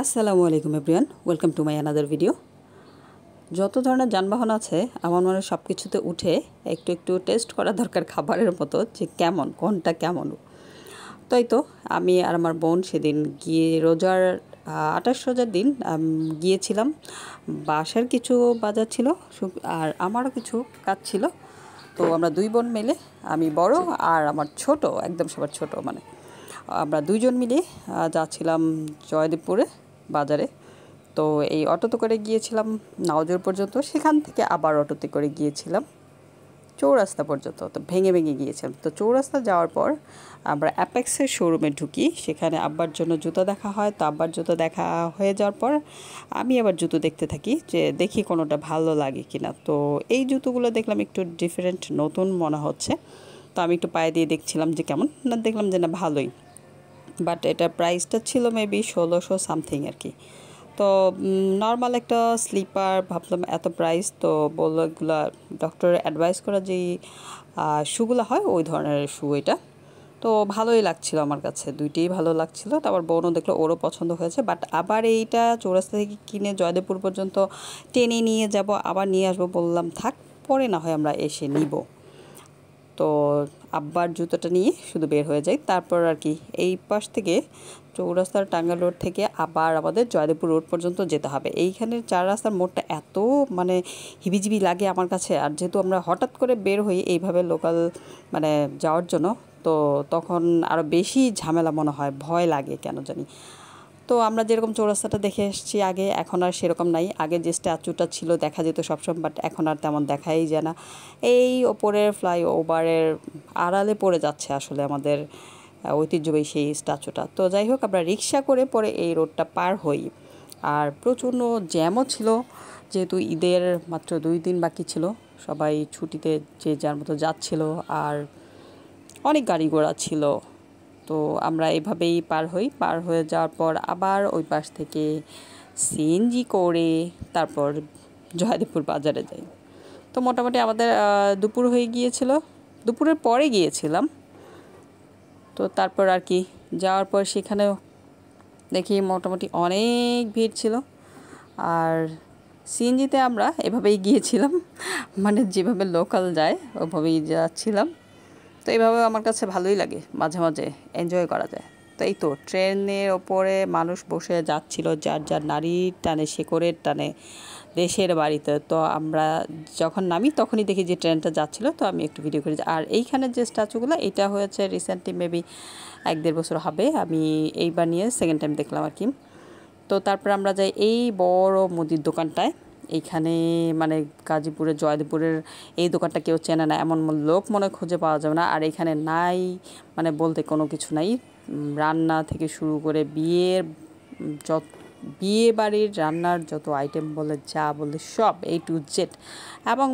আসসালামু আলাইকুম everyone, welcome to my another video. যত ধরনের যানবাহন আছে আমার মনে হয় সব কিছুতে উঠে একটু একটু টেস্ট করা দরকার খাবারের মতো, যে কেমন কোনটা কেমন। তাই তো আমি আর আমার বোন সেদিন গিয়ে রোজার 28 রোজার দিন গিয়েছিলাম। বাসার কিছু বাজার ছিল আর আমারও কিছু কাজ ছিল। তো আমরা দুই বোন মিলে, আমি বড় আর আমার ছোট, একদম সবার ছোট, মানে আমরা দুইজন মিলে যাচ্ছিলাম জয়দেবপুরে বাজারে। তো এই অটোতে করে গিয়েছিলাম নাওজোর পর্যন্ত, সেখান থেকে আবার অটোতে করে গিয়েছিলাম চৌরাস্তা পর্যন্ত। তো ভেঙে ভেঙে গিয়েছিলাম। তো চৌরাস্তা যাওয়ার পর আমরা অ্যাপেক্সের শোরুমে ঢুকি, সেখানে আব্বার জন্য জুতো দেখা হয়। তো আব্বার জুতো দেখা হয়ে যাওয়ার পর আমি আবার জুতো দেখতে থাকি, যে দেখি কোনোটা ভালো লাগে কিনা। তো এই জুতোগুলো দেখলাম একটু ডিফারেন্ট, নতুন মনে হচ্ছে। তো আমি একটু পায়ে দিয়ে দেখছিলাম যে কেমন, না দেখলাম যে না ভালোই, বাট এটার প্রাইসটা ছিল মেবি 1600 সামথিং আর কি। তো নর্মাল একটা স্লিপার ভাবলাম এত প্রাইস, তো বললো এগুলা ডক্টরের অ্যাডভাইস করা যেই শুগুলো হয় ওই ধরনের শু এটা। তো ভালোই লাগছিল আমার কাছে, দুইটাই ভালো লাগছিল। তারপর বোনও দেখলো, ওরও পছন্দ হয়েছে। বাট আবার এইটা চৌরাস্তা থেকে কিনে জয়দেবপুর পর্যন্ত টেনে নিয়ে যাব, আবার নিয়ে আসবো, বললাম থাক, পরে না হয় আমরা এসে নিব। তো আব্বার জুতোটা নিয়ে শুধু বের হয়ে যাই। তারপর আর কি এই পাশ থেকে চৌরাস্তার টাঙ্গাইল রোড থেকে আবার আমাদের জয়দেবপুর রোড পর্যন্ত যেতে হবে। এইখানের চার রাস্তার মোড়টা এত মানে হিবিজিবি লাগে আমার কাছে। আর যেহেতু আমরা হঠাৎ করে বের হই এইভাবে লোকাল মানে যাওয়ার জন্য, তো তখন আরও বেশি ঝামেলা মনে হয়, ভয় লাগে কেন জানি। তো আমরা যেরকম চৌরাস্তাটা দেখে এসেছি আগে, এখন আর সেরকম নাই। আগে যে স্ট্যাচুটা ছিল দেখা যেত সবসময়, বাট এখন আর তেমন দেখাই যায় না। এই ওপরের ফ্লাইওভারের আড়ালে পড়ে যাচ্ছে আসলে আমাদের ঐতিহ্যবাহী সেই স্ট্যাচুটা। তো যাই হোক, আমরা রিক্সা করে পরে এই রোডটা পার হই। আর প্রচণ্ড জ্যামও ছিল, যেহেতু ঈদের মাত্র 2 দিন বাকি ছিল, সবাই ছুটিতে যে যার মতো যাচ্ছিল, আর অনেক গাড়ি ঘোড়া ছিল। তো আমরা এভাবেই পার হই। পার হয়ে যাওয়ার পর আবার ওই পাশ থেকে সিএনজি করে তারপর জয়দেবপুর বাজারে যাই। তো মোটামুটি আমাদের দুপুর হয়ে গিয়েছিল, দুপুরের পরে গিয়েছিলাম। তো তারপর আর কি যাওয়ার পর সেখানেও দেখি মোটামুটি অনেক ভিড় ছিল। আর সিএনজিতে আমরা এভাবেই গিয়েছিলাম, মানে যেভাবে লোকাল যায় ওভাবেই যাচ্ছিলাম। তো এইভাবে আমার কাছে ভালোই লাগে, মাঝে মাঝে এনজয় করা যায়। তো এই তো ট্রেনের ওপরে মানুষ বসে যাচ্ছিল, যার যার নারীর টানে, শেকড়ের টানে দেশের বাড়িতে। তো আমরা যখন নামি তখনই দেখি যে ট্রেনটা যাচ্ছিলো, তো আমি একটু ভিডিও করি। আর এইখানে যে স্ট্যাচুগুলো, এটা হয়েছে রিসেন্টলি মেবি 1-1.5 বছর হবে, আমি এইবার নিয়ে সেকেন্ড টাইম দেখলাম আর কি। তো তারপর আমরা যাই এই বড় মুদির দোকানটায়। এইখানে মানে গাজীপুরের জয়দেবপুরের এই দোকানটা কেউ চেনে না এমন লোক মনে খুঁজে পাওয়া যাবে না। আর এখানে নাই মানে বলতে কোনো কিছু নাই, রান্না থেকে শুরু করে যত বিয়ে বাড়ির রান্নার যত আইটেম বলে, যা বলে সব A to Z, এবং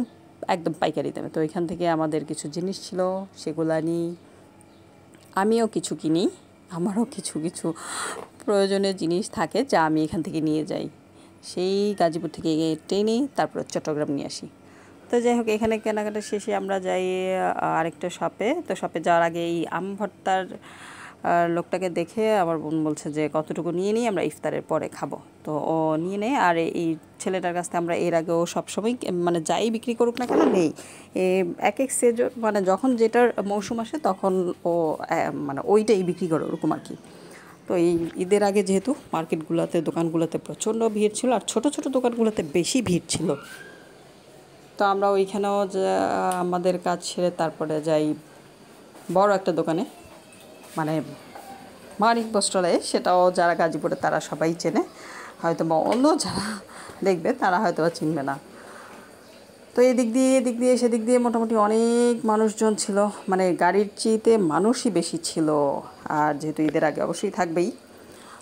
একদম পাইকারি দামে। তো এখান থেকে আমাদের কিছু জিনিস ছিল, সেগুলা নিই। আমিও কিছু কিনি, আমারও কিছু কিছু প্রয়োজনীয় জিনিস থাকে যা আমি এখান থেকে নিয়ে যাই। সেই গাজীপুর থেকে ট্রেনে তারপর চট্টগ্রাম নিয়ে আসি। তো যাই হোক, এখানে কেনাকাটা শেষে আমরা যাই আরেকটা শপে। তো শপে যাওয়ার আগে এই আম ভর্তার লোকটাকে দেখে আমার বোন বলছে যে কতটুকু নিয়ে নিই, আমরা ইফতারের পরে খাবো। তো ও নিয়ে নেয়। আর এই ছেলেটার কাছ থেকে আমরা এর আগেও সবসময় মানে যাই বিক্রি করুক না কেন নেই, এক এক মানে যখন যেটার মৌসুম আসে তখন ও মানে ওইটাই বিক্রি করে, ওরকম আর কি। তো এই ঈদের আগে যেহেতু মার্কেটগুলোতে, দোকানগুলোতে প্রচণ্ড ভিড় ছিল, আর ছোট ছোট দোকানগুলোতে বেশি ভিড় ছিল। তো আমরা ওইখানেও যে আমাদের কাজ ছেড়ে তারপরে যাই বড় একটা দোকানে, মানে মানিক বস্ত্রালয়ে। সেটাও যারা গাজীপুরে তারা সবাই চেনে হয়তো, বা অন্য যারা দেখবে তারা হয়তো চিনবে না। তো এদিক দিয়ে সেদিক দিয়ে মোটামুটি অনেক মানুষজন ছিল, মানে গাড়ির চেয়েতে মানুষই বেশি ছিল। আর যেহেতু ঈদের আগে অবশ্যই থাকবেই।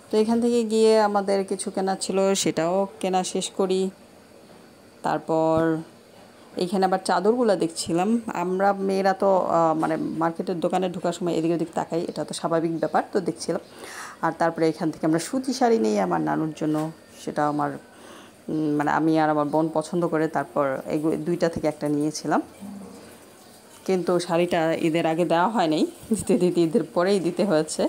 তো এখান থেকে গিয়ে আমাদের কিছু কেনা ছিল, সেটাও কেনা শেষ করি। তারপর এইখানে আবার চাদরগুলো দেখছিলাম। আমরা মেয়েরা তো মানে মার্কেটের দোকানে ঢোকার সময় এদিক ওদিক তাকাই, এটা তো স্বাভাবিক ব্যাপার। তো দেখছিলাম। আর তারপরে এখান থেকে আমরা সুতি শাড়ি নিই আমার নানুর জন্য, সেটা আমার মানে আমি আর আমার বোন পছন্দ করে তারপর এই দুইটা থেকে একটা নিয়েছিলাম। কিন্তু শাড়িটা ঈদের আগে দেওয়া হয়নি, দিতে ঈদের পরেই দিতে হয়েছে।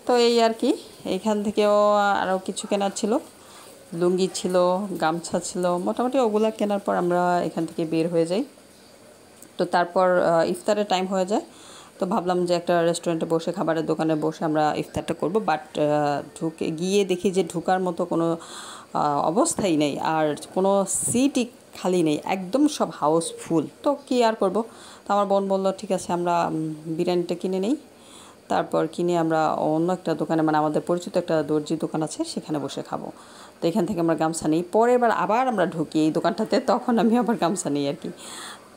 তো তো এই আর কি, এইখান থেকেও আরও কিছু কেনার ছিল, লুঙ্গি ছিল, গামছা ছিল, মোটামুটি ওগুলা কেনার পর আমরা এখান থেকে বের হয়ে যাই। তো তারপর ইফতারের টাইম হয়ে যায়, তো ভাবলাম যে একটা রেস্টুরেন্টে বসে, খাবারের দোকানে বসে আমরা ইফতারটা করব। বাট ঢুকে গিয়ে দেখি যে ঢুকার মতো কোনো অবস্থাই নেই, আর কোনো সিটই খালি নেই, একদম সব হাউসফুল। তো কী আর করব, তো আমার বোন বলল ঠিক আছে আমরা বিরিয়ানিটা কিনে নিই। তারপর কিনে আমরা অন্য একটা দোকানে, মানে আমাদের পরিচিত একটা দর্জি দোকান আছে, সেখানে বসে খাবো। তো এখান থেকে আমরা গামছা নিই, পরের বার আবার আমরা ঢুকি এই দোকানটাতে, তখন আমি আবার গামছা নিই আর কি।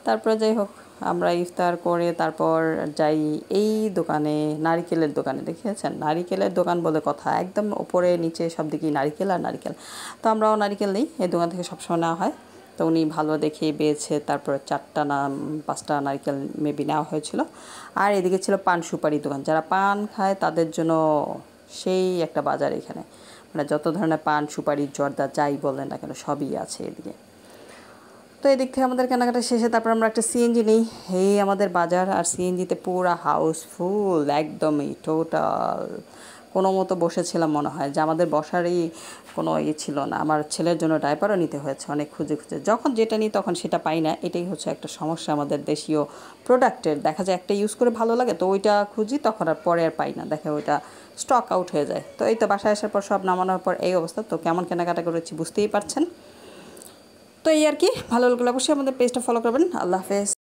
তারপরে যাই হোক, আমরা ইফতার করে তারপর যাই এই দোকানে, নারিকেলের দোকানে। দেখিয়েছেন, নারিকেলের দোকান বলে কথা, একদম ওপরে নিচে সব দিকেই নারিকেল আর নারিকেল। তো আমরাও নারিকেল নিই, এই দোকান থেকে সবসময় নেওয়া হয়। তো উনি ভালো দেখে বেছে তারপরে 4টা না 5টা নারকেল মেবি নেওয়া হয়েছিল। আর এদিকে ছিল পান সুপারি দোকান, যারা পান খায় তাদের জন্য সেই একটা বাজার এখানে, মানে যত ধরনের পান সুপারি জর্দা যাই বলেন না কেন সবই আছে এদিকে। তো এদিক থেকে আমাদের কেনাকাটা শেষে তারপর আমরা একটা সিএনজি নিই, এই আমাদের বাজার। আর সিএনজিতে পুরা হাউসফুল, একদমই টোটাল, কোনো মতো বসেছিলাম মনে হয়, যে আমাদের বসারই কোনো ছিল না। আমার ছেলের জন্য ডাইপারও নিতে হয়েছে অনেক খুঁজে খুঁজে, যখন যেটা নিই তখন সেটা পাই না, এটাই হচ্ছে একটা সমস্যা আমাদের দেশীয় প্রোডাক্টের। দেখা যায় একটা ইউজ করে ভালো লাগে, তো ওইটা খুঁজি, তখন আর পরে আর পাই না, দেখে ওইটা স্টক আউট হয়ে যায়। তো এই তো বাসায় আসার পর সব নামানোর পর এই অবস্থা। তো কেমন কেনাকাটা করেছি বুঝতেই পারছেন। তো এই আর কি, ভালো লাগলে অবশ্যই আমাদের পেজটা ফলো করবেন। আল্লাহ হাফেজ।